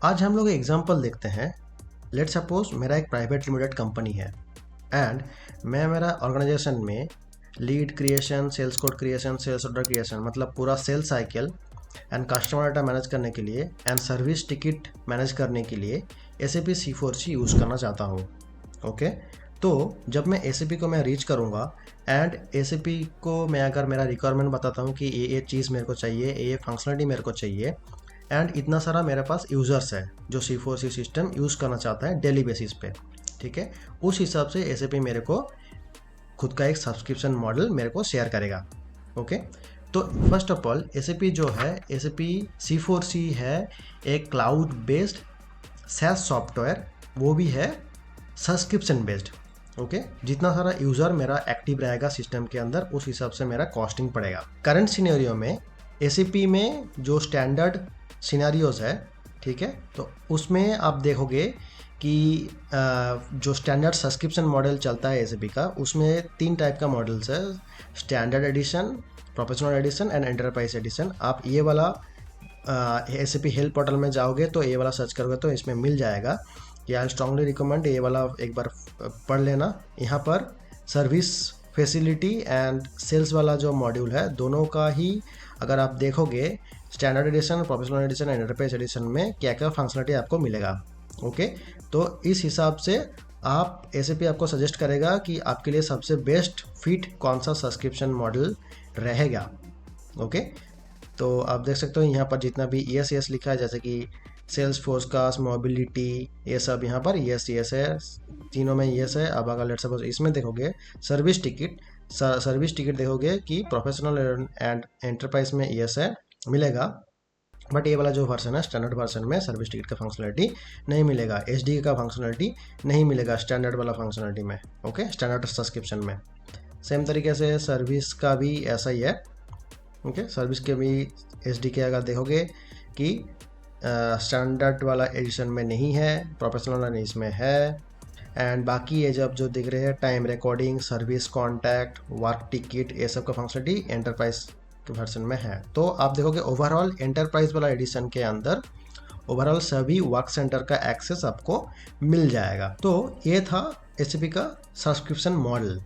आज हम लोग एग्जांपल देखते हैं। लेट्स सपोज मेरा एक प्राइवेट लिमिटेड कंपनी है एंड मैं मेरा ऑर्गेनाइजेशन में lead creation, sales code creation, sales order creation, मतलब पूरा sales cycle and customer data manage करने के लिए एंड सर्विस टिकट मैनेज करने के लिए SAP C4C यूज़ करना चाहता हूँ। ओके, तो जब मैं SAP को मैं रीच करूँगा एंड SAP को मैं अगर मेरा रिक्वायरमेंट बताता हूँ कि ये चीज़ मेरे को चाहिए, ये फंक्शनलिटी मेरे को चाहिए एंड इतना सारा मेरे पास यूज़र्स है जो C4C सिस्टम यूज़ करना चाहता है डेली बेसिस पे, ठीक है, उस हिसाब से SAP मेरे को खुद का एक सब्सक्रिप्शन मॉडल मेरे को शेयर करेगा। ओके, तो फर्स्ट ऑफ ऑल SAP जो है, SAP C4C है एक क्लाउड बेस्ड SaaS सॉफ्टवेयर, वो भी है सब्सक्रिप्शन बेस्ड। ओके, जितना सारा यूज़र मेरा एक्टिव रहेगा सिस्टम के अंदर उस हिसाब से मेरा कॉस्टिंग पड़ेगा। करंट सिनेरियो में SAP में जो स्टैंडर्ड सिनेरियोज है, ठीक है, तो उसमें आप देखोगे कि जो स्टैंडर्ड सब्सक्रिप्शन मॉडल चलता है SAP का, उसमें 3 टाइप का मॉडल्स है, standard edition, professional edition and enterprise edition. आप ये वाला SAP हेल्प पोर्टल में जाओगे तो ये वाला सर्च करोगे तो इसमें मिल जाएगा कि आई स्ट्रांगली रिकमेंड ये वाला एक बार पढ़ लेना। यहाँ पर सर्विस फैसिलिटी एंड सेल्स वाला जो मॉड्यूल है, दोनों का ही अगर आप देखोगे standard edition, professional edition and enterprise edition में क्या क्या फंक्शनलिटी आपको मिलेगा। ओके, तो इस हिसाब से आप SAP आपको सजेस्ट करेगा कि आपके लिए सबसे बेस्ट फिट कौन सा सब्सक्रिप्शन मॉडल रहेगा। ओके, तो आप देख सकते हो यहाँ पर जितना भी ES लिखा है, जैसे कि सेल्स फोरकास्ट, मोबिलिटी, ये सब यहाँ पर ES है, तीनों में ES है। अब अगर लेट्स सपोज इसमें देखोगे सर्विस टिकट देखोगे कि प्रोफेशनल एंड एंटरप्राइज में ES है, मिलेगा, बट ये वाला जो वर्जन है स्टैंडर्ड वर्जन में सर्विस टिकट का फंक्शनलिटी नहीं मिलेगा, SD का फंक्शनलिटी नहीं मिलेगा स्टैंडर्ड वाला फंक्शनलिटी में। ओके, स्टैंडर्ड सब्सक्रिप्शन में सेम तरीके से सर्विस का भी ऐसा ही है। ओके, सर्विस के भी SD के अगर देखोगे कि स्टैंडर्ड वाला एडिशन में नहीं है, प्रोफेशनल वाला इसमें है, एंड बाकी ये जब जो दिख रहे हैं time recording, service contact, work ticket, ये सब का फंक्शनलिटी एंटरप्राइज वर्जन में है। तो आप देखोगे ओवरऑल एंटरप्राइज वाला एडिशन के अंदर ओवरऑल सभी वर्क सेंटर का एक्सेस आपको मिल जाएगा। तो ये था SAP का सब्सक्रिप्शन मॉडल।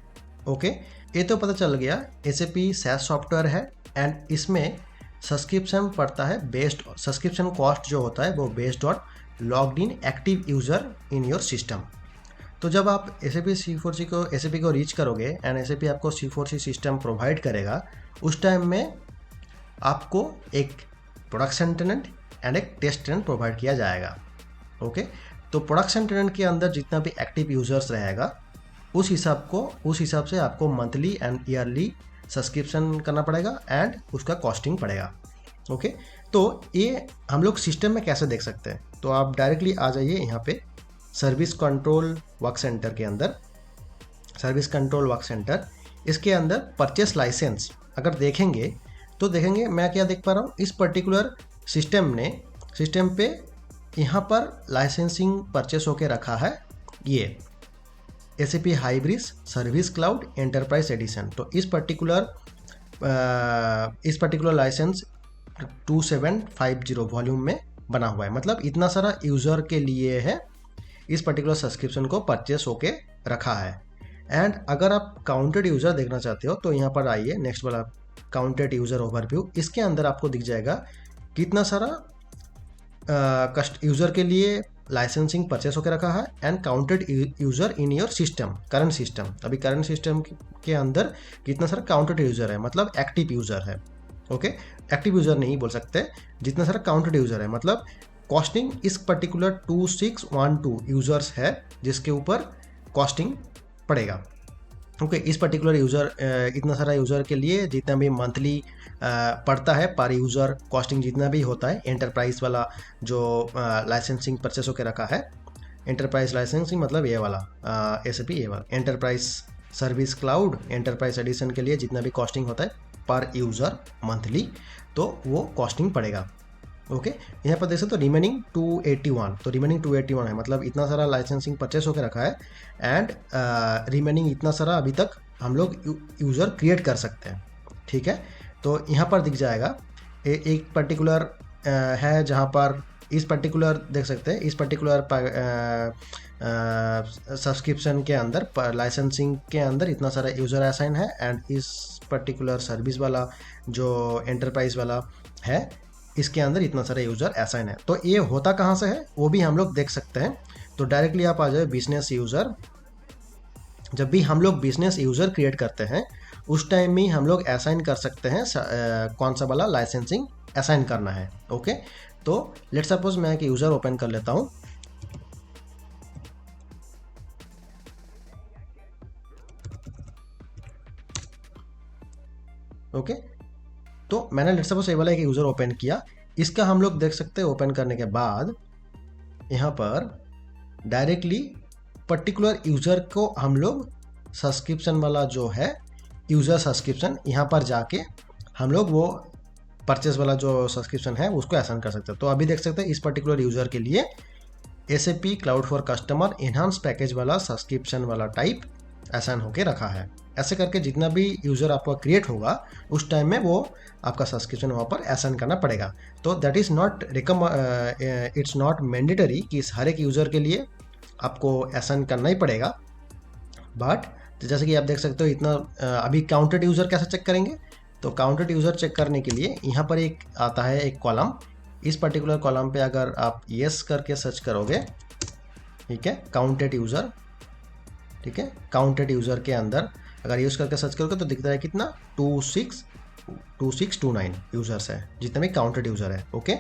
ओके, ये तो पता चल गया SAP SaaS सॉफ्टवेयर है एंड इसमें सब्सक्रिप्शन पड़ता है बेस्ड, सब्सक्रिप्शन कॉस्ट जो होता है वो based on logged in active user in your system. तो जब आप SAP को रीच करोगे एंड SAP आपको C4C सिस्टम प्रोवाइड करेगा, उस टाइम में आपको एक प्रोडक्शन टेनेंट एंड एक टेस्ट टेनेंट प्रोवाइड किया जाएगा। ओके, तो प्रोडक्शन टेनेंट के अंदर जितना भी एक्टिव यूज़र्स रहेगा उस हिसाब से आपको मंथली एंड ईयरली सब्सक्रिप्शन करना पड़ेगा एंड उसका कॉस्टिंग पड़ेगा। ओके, तो ये हम लोग सिस्टम में कैसे देख सकते हैं, तो आप डायरेक्टली आ जाइए यहाँ पे सर्विस कंट्रोल वर्क सेंटर के अंदर। सर्विस कंट्रोल वर्क सेंटर, इसके अंदर परचेस लाइसेंस अगर देखेंगे तो देखेंगे मैं क्या देख पा रहा हूँ, इस पर्टिकुलर सिस्टम पे यहाँ पर लाइसेंसिंग परचेस होके रखा है ये SAP Hybris service cloud enterprise edition. तो इस पर्टिकुलर लाइसेंस 2750 वॉल्यूम में बना हुआ है, मतलब इतना सारा यूज़र के लिए है, इस पर्टिकुलर सब्सक्रिप्शन को परचेस होके रखा है। एंड अगर आप काउंटेड यूज़र देखना चाहते हो तो यहाँ पर आइए, नेक्स्ट वाला काउंटेड यूज़र ओवरव्यू, इसके अंदर आपको दिख जाएगा कितना सारा यूज़र के लिए लाइसेंसिंग परचेस होकर रखा है and counted user in your system, current system. अभी करंट सिस्टम के अंदर कितना सारा काउंटेड यूज़र है, मतलब एक्टिव यूज़र है। ओके, एक्टिव यूज़र नहीं बोल सकते, जितना सारा काउंटेड यूज़र है, मतलब कॉस्टिंग इस पर्टिकुलर 2612 यूज़र्स है जिसके ऊपर कॉस्टिंग पड़ेगा। ओके, इस पर्टिकुलर यूज़र इतना सारा यूज़र के लिए जितना भी मंथली पड़ता है पर यूज़र कॉस्टिंग जितना भी होता है, एंटरप्राइज वाला जो लाइसेंसिंग परचेस होकर रखा है, एंटरप्राइज लाइसेंसिंग मतलब ये वाला SAP ये वाला enterprise service cloud enterprise addition के लिए जितना भी कॉस्टिंग होता है पर यूज़र मंथली, तो वो कॉस्टिंग पड़ेगा। ओके, यहाँ पर देख सकते हो रिमेनिंग 281, तो रिमेनिंग 281 है, मतलब इतना सारा लाइसेंसिंग परचेस होकर रखा है एंड रिमेनिंग इतना सारा अभी तक हम लोग यूज़र क्रिएट कर सकते हैं। ठीक है, तो यहाँ पर दिख जाएगा एक पर्टिकुलर है जहाँ पर इस पर्टिकुलर देख सकते हैं, इस पर्टिकुलर सब्सक्रिप्शन के अंदर लाइसेंसिंग के अंदर इतना सारा यूज़र असाइन है, एंड इस पर्टिकुलर सर्विस वाला जो एंटरप्राइज वाला है इसके अंदर इतना सारा यूज़र असाइन है। तो ये होता कहाँ से है वो भी हम लोग देख सकते हैं। तो डायरेक्टली आप आ जाए बिजनेस यूज़र। जब भी हम लोग बिजनेस यूज़र क्रिएट करते हैं उस टाइम में हम लोग असाइन कर सकते हैं कौन सा वाला लाइसेंसिंग असाइन करना है। ओके, तो लेट्स सपोज मैं एक यूज़र ओपन कर लेता हूँ। ओके, तो मैंने लेट्स सपोज ये वाला एक यूज़र ओपन किया। इसका हम लोग देख सकते हैं ओपन करने के बाद यहाँ पर डायरेक्टली पर्टिकुलर यूज़र को हम लोग सब्सक्रिप्शन वाला जो है यूज़र सब्सक्रिप्शन यहाँ पर जाके हम लोग वो परचेस वाला जो सब्सक्रिप्शन है उसको असाइन कर सकते हैं। तो अभी देख सकते हैं इस पर्टिकुलर यूज़र के लिए SAP cloud for customer enhance package वाला सब्सक्रिप्शन वाला टाइप असाइन होके रखा है। ऐसे करके जितना भी यूज़र आपका क्रिएट होगा उस टाइम में वो आपका सब्सक्रिप्शन वहाँ पर असाइन करना पड़ेगा। तो that is not it's not mandatory कि इस हर एक यूज़र के लिए आपको असाइन करना ही पड़ेगा। बट जैसे कि आप देख सकते हो इतना अभी काउंटेड यूज़र कैसे चेक करेंगे, तो काउंटेड यूज़र चेक करने के लिए यहाँ पर एक आता है एक कॉलम। इस पर्टिकुलर कॉलम पे अगर आप येस करके सर्च करोगे, ठीक है, काउंटेड यूज़र, ठीक है, काउंटेड यूज़र के अंदर अगर यूज़ करके सर्च करोगे तो दिखता है कितना 2629 यूज़र्स है जितने भी काउंटेड यूज़र है। ओके,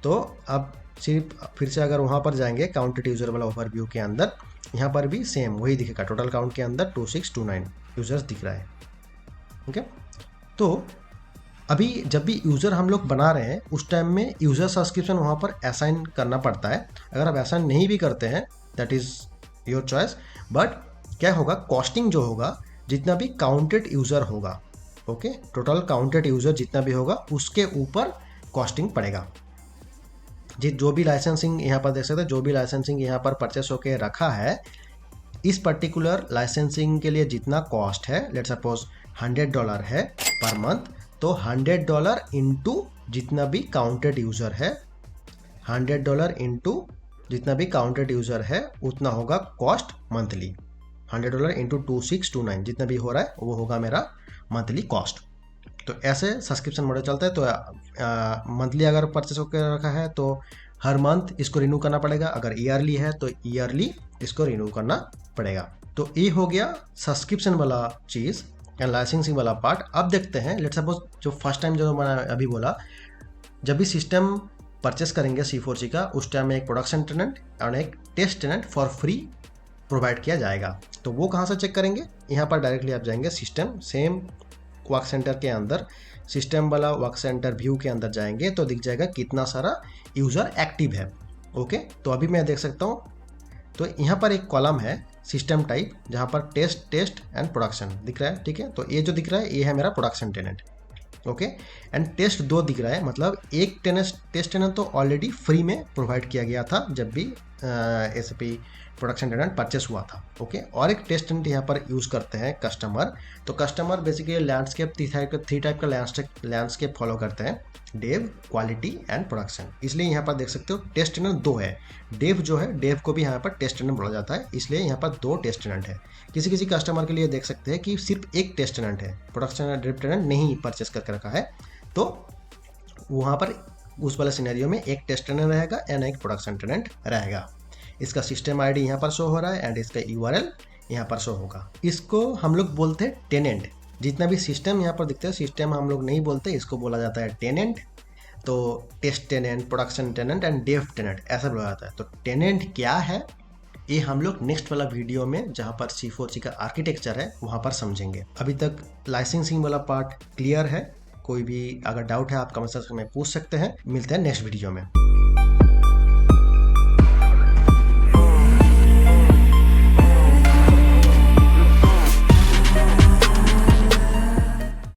तो अब सिर्फ फिर से अगर वहाँ पर जाएंगे काउंटेड यूज़र वाला ओवरव्यू के अंदर, यहाँ पर भी सेम वही दिखेगा, टोटल काउंट के अंदर 2629 यूज़र्स दिख रहा है। ओके, तो अभी जब भी यूज़र हम लोग बना रहे हैं उस टाइम में यूज़र सब्सक्रिप्शन वहाँ पर असाइन करना पड़ता है। अगर आप असाइन नहीं भी करते हैं that is your choice, but क्या होगा, कॉस्टिंग जो होगा जितना भी काउंटेड यूज़र होगा, ओके, टोटल काउंटेड यूज़र जितना भी होगा उसके ऊपर कॉस्टिंग पड़ेगा। जो भी लाइसेंसिंग यहाँ पर देख सकते हैं, जो भी लाइसेंसिंग यहाँ पर परचेस होके रखा है, इस पर्टिकुलर लाइसेंसिंग के लिए जितना कॉस्ट है, लेट्स सपोज $100 है पर मंथ, तो $100 इंटू जितना भी काउंटेड यूज़र है, $100 इंटू जितना भी काउंटेड यूज़र है उतना होगा कॉस्ट मंथली। $100 इंटू 2629 जितना भी हो रहा है वो होगा मेरा मंथली कॉस्ट। तो ऐसे सब्सक्रिप्शन मॉडल चलता है। तो मंथली अगर परचेस होकर रखा है तो हर मंथ इसको रिन्यू करना पड़ेगा, अगर ईयरली है तो ईयरली इसको रिन्यू करना पड़ेगा। तो ये हो गया सब्सक्रिप्शन वाला चीज़ एंड लाइसेंसिंग वाला पार्ट। अब देखते हैं, लेट्स सपोज जो फर्स्ट टाइम जो मैंने अभी बोला, जब भी सिस्टम परचेस करेंगे C4C का उस टाइम में एक प्रोडक्शन टेनेंट और एक test tenant for free provide किया जाएगा। तो वो कहाँ से चेक करेंगे, यहाँ पर डायरेक्टली आप जाएंगे सिस्टम, सेम वर्क सेंटर के अंदर सिस्टम वाला वर्क सेंटर व्यू के अंदर जाएंगे तो दिख जाएगा कितना सारा यूज़र एक्टिव है। ओके, तो अभी मैं देख सकता हूँ, तो यहाँ पर एक कॉलम है सिस्टम टाइप जहाँ पर टेस्ट एंड प्रोडक्शन दिख रहा है, ठीक है। तो ये जो दिख रहा है ये है मेरा production tenant. Okay, and test 2 दिख रहा है, मतलब एक टेस्ट टेनेंट तो ऑलरेडी फ्री में प्रोवाइड किया गया था जब भी SAP प्रोडक्शन टेनेंट परचेस हुआ था। ओके, और एक टेस्ट टेनेंट यहाँ पर यूज़ करते हैं कस्टमर। तो कस्टमर बेसिकली लैंडस्केप 3 टाइप का लैंडस्केप फॉलो करते हैं, डेव, क्वालिटी एंड प्रोडक्शन। इसलिए यहाँ पर देख सकते हो टेस्ट टेनेंट 2 है। डेव जो है, डेव को भी यहाँ पर टेस्ट टेनेंट बोला जाता है, इसलिए यहाँ पर 2 टेस्ट टेनेंट है। किसी कस्टमर के लिए देख सकते हैं कि सिर्फ एक टेस्ट टेनेंट है, प्रोडक्शन डेव टेनेंट नहीं परचेस करके रखा है, तो वहाँ पर उस वाले सिनेरियो में एक टेस्ट टेनेंट रहेगा एंड एक प्रोडक्शन टेनेंट रहेगा। इसका सिस्टम ID यहाँ पर शो हो रहा है एंड इसका URL यहाँ पर शो होगा। इसको हम लोग बोलते हैं टेनेंट। जितना भी सिस्टम यहाँ पर दिखते हैं, सिस्टम हम लोग नहीं बोलते, इसको बोला जाता है टेनेंट। तो test tenant, production tenant and dev tenant ऐसा बोला जाता है। तो टेनेंट क्या है ये हम लोग नेक्स्ट वाला वीडियो में जहाँ पर C4C का आर्किटेक्चर है वहाँ पर समझेंगे। अभी तक लाइसेंसिंग वाला पार्ट क्लियर है? कोई भी अगर डाउट है आप कमेंट सेक्शन में पूछ सकते हैं। मिलते हैं नेक्स्ट वीडियो में।